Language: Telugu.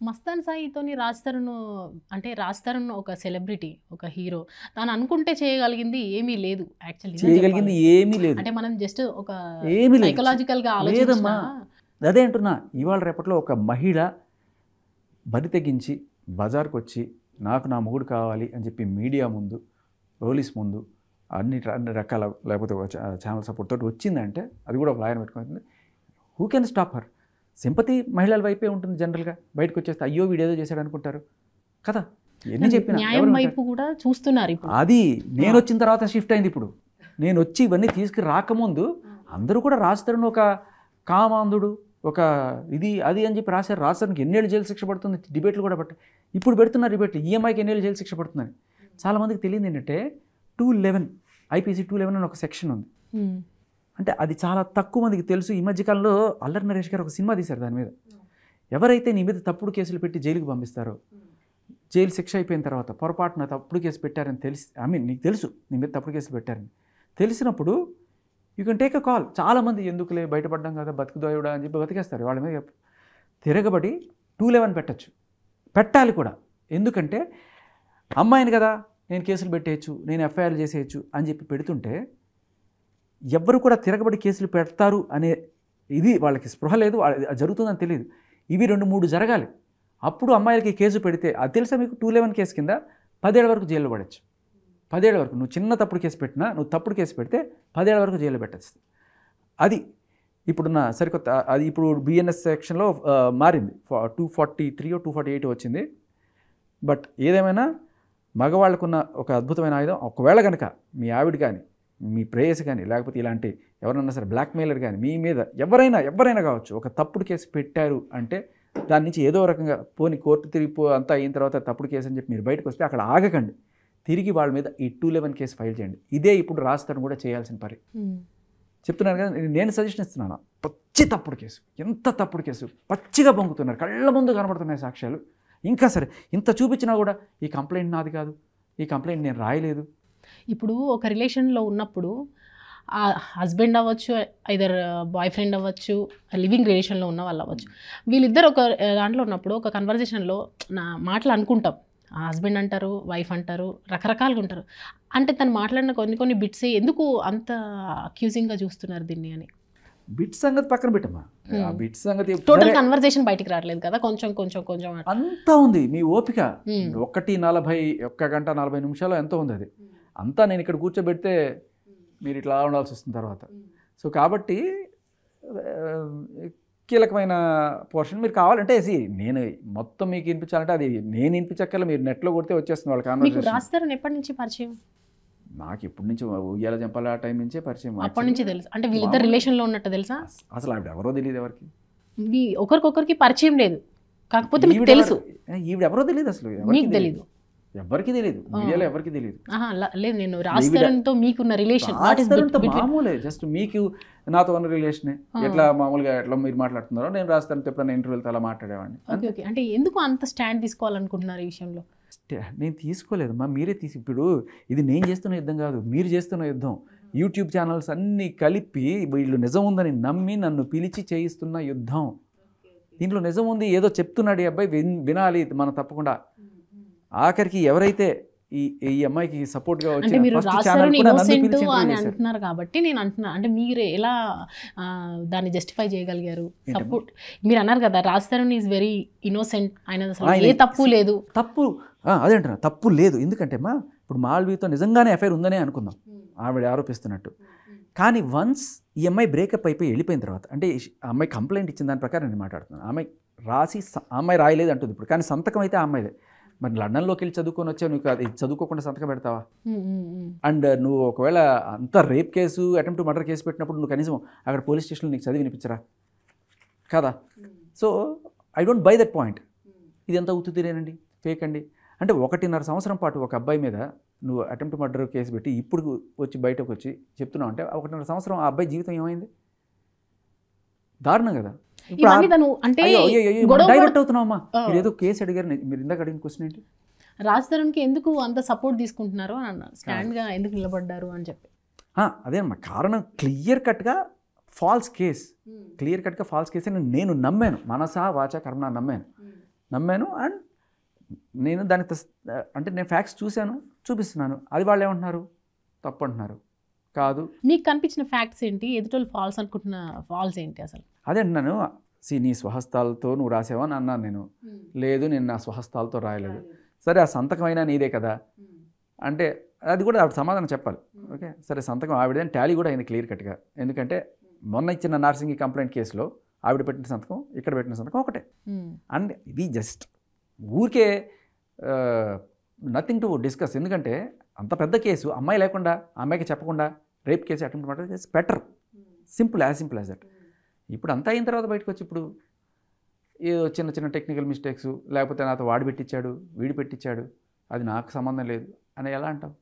మస్తాన్ సాయితోని రాజ్ తరుణ్ అంటే రాజ్ తరుణ్ ఒక సెలబ్రిటీ, ఒక హీరో. తాను అనుకుంటే చేయగలిగింది ఏమీ లేదు యాక్చువల్లీ. చేయగలిగింది ఏమీ లేదు. అంటే మనం జస్ట్ ఒక ఏమీ లేదు. సైకలాజికల్గా లేదమ్మా, ఆలోచించినా అదే అంటున్నా. ఇవాళ రేపట్లో ఒక మహిళ బరి తెగించి బజార్కి వచ్చి నాకు నా మొగుడు కావాలి అని చెప్పి మీడియా ముందు, పోలీస్ ముందు, అన్ని రకాల లేకపోతే ఛానల్ సపోర్ట్ తోటి వచ్చిందంటే, అది కూడా ఒక లాయర్ పెట్టుకుంటుంది. Who can stop her? Sympathy మహిళల వైపే ఉంటుంది జనరల్గా. బయటకు వచ్చేస్తే అయ్యో వీడేదో చేశాడు అనుకుంటారు కదా. ఎన్ని చెప్పినా న్యాయం వైపు కూడా చూస్తున్నారు ఇప్పుడు. అది నేను వచ్చిన తర్వాత షిఫ్ట్ అయింది. ఇప్పుడు నేను వచ్చి ఇవన్నీ తీసుకురాకముందు అందరూ కూడా రాజ్ తరుణ్ ఒక కామాంధుడు, ఒక ఇది అది అని చెప్పి రాశారు. రాజ్ తరుణ్కి ఎన్నేళ్ళు జైలు శిక్ష పడుతుంది, డిబేట్లు కూడా పట్టాయి. ఇప్పుడు పెడుతున్నారు డిబేట్లు, ఈఎంఐకి ఎన్నేళ్ళు జైలు శిక్ష పడుతుందని. చాలామందికి తెలియదు ఏంటంటే 211 ఐపీసీ 211 అని ఒక సెక్షన్ ఉంది. అంటే అది చాలా తక్కువ మందికి తెలుసు. ఈ మధ్యకాలంలో అల్లరి నరేష్ గారు ఒక సినిమా తీశారు దాని మీద. ఎవరైతే నీ మీద తప్పుడు కేసులు పెట్టి జైలుకి పంపిస్తారో, జైలు శిక్ష అయిపోయిన తర్వాత పొరపాటున తప్పుడు కేసు పెట్టారని తెలిసి, నీకు తెలుసు నీ మీద తప్పుడు కేసులు పెట్టారని తెలిసినప్పుడు you can take a call. చాలామంది ఎందుకులే బయటపడ్డాం కదా బతుకుదోయుడా అని చెప్పి బతికేస్తారు. వాళ్ళ మీద తిరగబడి 211 పెట్టచ్చు, పెట్టాలి కూడా. ఎందుకంటే అమ్మాయిని కదా నేను కేసులు పెట్టేయచ్చు, నేను ఎఫ్ఐఆర్లు చేసేయచ్చు అని చెప్పి పెడుతుంటే ఎవ్వరు కూడా తిరగబడి కేసులు పెడతారు అనే ఇది వాళ్ళకి స్పృహ లేదు, జరుగుతుందని తెలియదు. ఇవి 2-3 జరగాలి. అప్పుడు అమ్మాయిలకి కేసు పెడితే, అది తెలుసా మీకు, 211 కేసు కింద 10 ఏళ్ల వరకు జైల్లో పడవచ్చు. 10 ఏళ్ల వరకు. నువ్వు చిన్న తప్పుడు కేసు పెట్టినా, నువ్వు తప్పుడు కేసు పెడితే 10 ఏళ్ల వరకు జైల్లో పెట్టచ్చు. అది ఇప్పుడున్న సరికొత్త, అది ఇప్పుడు బిఎన్ఎస్ సెక్షన్లో మారింది. 243 248 వచ్చింది. బట్ ఏదేమైనా మగవాళ్ళకున్న ఒక అద్భుతమైన ఆయుధం, ఒకవేళ కనుక మీ ఆవిడ కానీ, మీ ప్రేయస్ కానీ, లేకపోతే ఇలాంటి ఎవరన్నా సరే బ్లాక్మెయిలర్ కానీ మీ మీద ఎవరైనా కావచ్చు ఒక తప్పుడు కేసు పెట్టారు అంటే, దాని నుంచి ఏదో రకంగా పోని కోర్టు తిరిగిపో అంతా అయిన తర్వాత తప్పుడు కేసు అని చెప్పి మీరు బయటకు వస్తే అక్కడ ఆగకండి, తిరిగి వాళ్ళ మీద ఈ 211 కేసు ఫైల్ చేయండి. ఇదే ఇప్పుడు రాజ్ తరుణ్ కూడా చేయాల్సిన పని. చెప్తున్నాను కదా, నేను సజెషన్ ఇస్తున్నాను. పచ్చి తప్పుడు కేసు, ఎంత తప్పుడు కేసు, పచ్చిగా పొంగుతున్నారు, కళ్ళ ముందు కనబడుతున్నాయి సాక్ష్యాలు. ఇంకా సరే ఇంత చూపించినా కూడా ఈ కంప్లైంట్ నాది కాదు, ఈ కంప్లైంట్ నేను రాయలేదు. ఇప్పుడు ఒక రిలేషన్లో ఉన్నప్పుడు ఆ హస్బెండ్ అవ్వచ్చు, ఐదర్ బాయ్ ఫ్రెండ్ అవ్వచ్చు, లివింగ్ రిలేషన్లో ఉన్న వాళ్ళు అవ్వచ్చు, వీళ్ళిద్దరు ఒక దాంట్లో ఉన్నప్పుడు ఒక కన్వర్జేషన్లో నా మాటలు అనుకుంటాం. హస్బెండ్ అంటారు, వైఫ్ అంటారు, రకరకాలుగా ఉంటారు. అంటే తను మాట్లాడిన కొన్ని బిట్స్ ఎందుకు అంత అక్యూజింగ్గా చూస్తున్నారు దీన్ని అని. బిట్ సంగతి పక్కన పెట్టమ్మా, ఆ బిట్ సంగతి టోటల్ కన్వర్జేషన్ బయటికి రావట్లేదు కదా, కొంచెం అంతా ఉంది. మీ ఓపిక 1 గంట 40 నిమిషాలు ఎంతో ఉంది. అది అంతా నేను ఇక్కడ కూర్చోబెడితే మీరు ఇట్లా ఉండాల్సి వస్తుంది తర్వాత. సో కాబట్టి కీలకమైన పోర్షన్ మీరు కావాలంటే నేను మొత్తం మీకు వినిపించాలంటే అది నేను వినిపించక్కర్లే, మీరు నెట్లో కొడితే వచ్చేస్తుంది వాళ్ళ కాన్వర్సేషన్. రాజ్ తరుణ్ ఎప్పటి నుంచి పరిచయం? నాకు ఇప్పటి నుంచి ఉయ్యాల జంపాల ఆ టైం నుంచే పరిచయం. అప్పటి నుంచి తెలుసు. అంటే వీళ్ళిద్దరు రిలేషన్లో ఉన్నట్టు తెలుసా? అసలు ఆవిడ ఎవరో తెలియదు ఎవరికి, ఒకరికొకరికి పరిచయం లేదు. కాకపోతే మీకు తెలుసు ఈవిడ ఎవరో తెలియదు, అసలు మీకు తెలీదు, ఎవరికి తెలియదు, మీడియాలో ఎవరికి తెలియదు. లేదు, నేను రాజ్ తరుణ్తో మీకున్న రిలేషన్ మామూలే, జస్ట్ మీకు నాతో ఉన్న రిలేషనే. ఎట్లా మామూలుగా ఎట్లా మీరు మాట్లాడుతున్నారో నేను రాజ్ తరుణ్తో ఎప్పుడైనా ఇంటర్వ్యూలతో అలా మాట్లాడేవాడిని. ఓకే. అంటే ఎందుకు అంత స్టాండ్ తీసుకోవాలనుకుంటున్నారు ఈ విషయంలో? నేను తీసుకోలేదమ్మా, మీరే ఇప్పుడు ఇది నేను చేస్తున్న యుద్ధం కాదు, మీరు చేస్తున్న యుద్ధం. యూట్యూబ్ ఛానల్స్ అన్నీ కలిపి వీళ్ళు నిజం ఉందని నమ్మి నన్ను పిలిచి చేయిస్తున్న యుద్ధం. దీంట్లో నిజం ఉంది, ఏదో చెప్తున్నాడు ఈ అబ్బాయి, వినాలి మనం తప్పకుండా. ఆఖరికి ఎవరైతే ఈ అమ్మాయికి సపోర్ట్గా వచ్చి అంటున్నారు కాబట్టి నేను అంటున్నా, అంటే మీరు ఎలా దాన్ని జస్టిఫై చేయగలిగారు? సపోర్ట్ మీరు అన్నారు కదా, Raj Tarun is very innocent, ఆయన ఏ తప్పు లేదు. తప్పు అదే అంటున్నా, తప్పు లేదు. ఎందుకంటే అమ్మా ఇప్పుడు మాల్వీతో నిజంగానే ఎఫ్ఐఆర్ ఉందనే అనుకుందాం, ఆవిడ ఆరోపిస్తున్నట్టు. కానీ వన్స్ ఈ అమ్మాయి బ్రేకప్ అయిపోయి వెళ్ళిపోయిన తర్వాత, అంటే ఆ అమ్మాయి కంప్లైంట్ ఇచ్చిన దాని ప్రకారం నేను మాట్లాడుతున్నాను. ఆ అమ్మాయి రాయలేదు అంటుంది ఇప్పుడు, కానీ సంతకం అయితే ఆ అమ్మాయిదే. మరి లండన్లోకి వెళ్ళి చదువుకొని వచ్చావు, నువ్వు అది చదువుకోకుండా సంతకం పెడతావా? అండ్ నువ్వు ఒకవేళ అంత rape case, attempt murder case పెట్టినప్పుడు నువ్వు కనీసం అక్కడ పోలీస్ స్టేషన్లో నీకు చదివి వినిపించరా కదా? So I don't by that point. ఇది ఎంత ఉత్తుతీరేనండి, ఫేక్ అండి. అంటే 1.5 సంవత్సరం పాటు ఒక అబ్బాయి మీద నువ్వు అటెంప్ట్ మర్డర్ కేసు పెట్టి ఇప్పుడు వచ్చి బయటకు వచ్చి చెప్తున్నావు అంటే 1.5 సంవత్సరం ఆ అబ్బాయి జీవితం ఏమైంది? దారుణం కదా. డైవర్ట్ అవుతున్నావమ్మా, మీరు ఏదో కేసు అడిగారు, మీరు ఇందాక అడిగిన క్వశ్చన్ ఏంటి? రాజ్ తరుణ్కి ఎందుకు అంత సపోర్ట్ తీసుకుంటున్నారు అని అన్నారు, స్టాండ్గా ఎందుకు నిలబడ్డారు అని చెప్పి. అదేమ్మా కారణం, క్లియర్ కట్గా ఫాల్స్ కేస్ అని నేను నమ్మాను, మనసా వాచా కర్మనా నమ్మాను. నమ్మాను. అండ్ నేను దానికి అంటే నేను ఫ్యాక్ట్స్ చూశాను, చూపిస్తున్నాను. అది వాళ్ళు ఏమంటున్నారు, తప్పు అంటున్నారు. కాదు, నీకు కనిపించిన ఫ్యాక్ట్స్ ఏంటి, ఎదుటోళ్ళు ఫాల్స్ అనుకుంటున్న ఫాల్స్ ఏంటి అసలు? అదే అంటున్నాను. నీ స్వహస్తాలతో నువ్వు రాసావా అని అన్నాను నేను. లేదు, నేను నా స్వహస్తాలతో రాయలేదు. సరే, ఆ సంతకం అయినా నీదే కదా అంటే అది కూడా ఆవిడ సమాధానం చెప్పాలి. ఓకే, సరే సంతకం ఆవిడని టాలీ కూడా అయింది క్లియర్ కట్గా. ఎందుకంటే మొన్న ఇచ్చిన నార్సింగి కంప్లైంట్ కేసులో ఆవిడ పెట్టిన సంతకం, ఇక్కడ పెట్టిన సంతకం ఒకటే. అండ్ ఇది జస్ట్ ఊరికే నథింగ్ టు డిస్కస్. ఎందుకంటే అంత పెద్ద కేసు, అమ్మాయి లేకుండా, అమ్మాయికి చెప్పకుండా rape case, attempt murder case better. Simple, as simple as that. ఇప్పుడు అంతా అయిన తర్వాత బయటకు వచ్చి ఇప్పుడు ఏదో చిన్న చిన్న టెక్నికల్ మిస్టేక్స్, లేకపోతే నాతో వాడు పెట్టించాడు, వీడు పెట్టించాడు, అది నాకు సంబంధం లేదు అని ఎలా అంటావు?